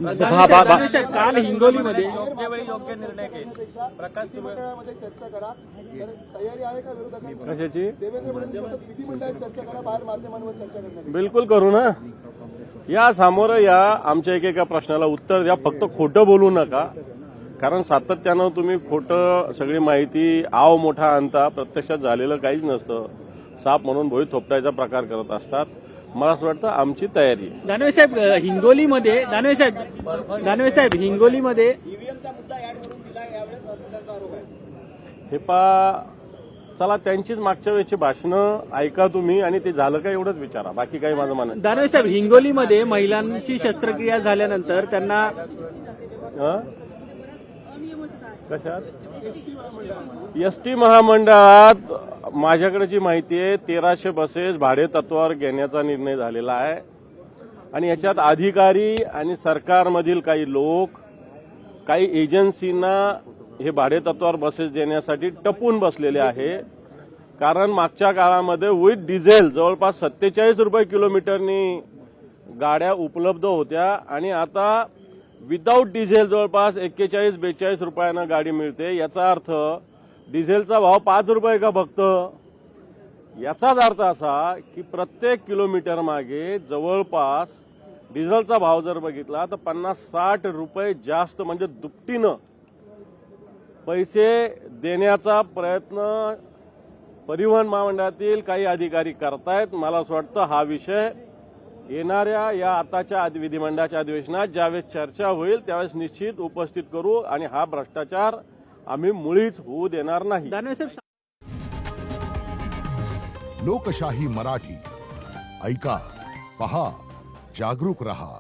काल हिंगोलीमध्ये योग्य वेळी योग्य निर्णय घेईल. प्रकाश विधिमंडळामध्ये चर्चा करा. तर तयारी आहे का विरोधकांची? कशाची? देवेंद्र फडणवीस विधिमंडळात चर्चा करा, बाहेर माध्यमांवर चर्चा करण्यात. बिलकुल करू ना. या सामोरं या, आमच्या एकेका प्रश्नाला उत्तर द्या. फक्त खोटं बोलू नका, कारण सातत्यानं तुम्ही खोटं सगळी माहिती आव मोठा आणता. प्रत्यक्षात झालेलं काहीच नसतं. साप म्हणून भोई थोपटायचा प्रकार करत असतात. मला असं वाटतं आमची तयारी आहे. दानवे साहेब हिंगोलीमध्ये हिंगोलीमध्ये हे चला त्यांचीच मागच्या वेळेची भाषणं ऐका तुम्ही आणि ते झालं का एवढंच विचारा. बाकी काही माझं म्हणणं नाही. दानवे साहेब हिंगोलीमध्ये महिलांची शस्त्रक्रिया झाल्यानंतर त्यांना कशात एसटी महामंडळात माझ्याकडेची माहिती आहे 1300 बसेस भाडे तत्वावर घेण्याचा निर्णय झालेला आहे. आणि याच्यात अधिकारी आणि सरकारमधील काही लोक काही एजन्सींना हे भाडे तत्वावर बसेस देण्यासाठी टपून बसलेले आहे. कारण मागच्या काळामध्ये विथ डिझेल जवळपास 47 रुपये किलोमीटरनी गाड्या उपलब्ध होत्या आणि आता विदाऊट डिझेल जवळपास 41-42 रुपयांना गाडी मिळते. याचा अर्थ डिझेलचा भाव 5 रुपये का फक्त? याचाच अर्थ असा की प्रत्येक किलोमीटर मागे जवळपास डिझेलचा भाव जर बघितला तर 50-60 रुपये जास्त, म्हणजे दुपटीनं पैसे देण्याचा प्रयत्न परिवहन महामंडळातील काही अधिकारी करतायत. मला असं वाटतं हा विषय येणाऱ्या या आताच्या विधिमंडळाच्या अधिवेशनात ज्यावेळेस चर्चा होईल त्यावेळेस निश्चित उपस्थित करू आणि हा भ्रष्टाचार आम्ही मुळीच होऊ देणार नाही. दानवे साहेब लोकशाही मराठी ऐका, पहा, जागरूक रहा.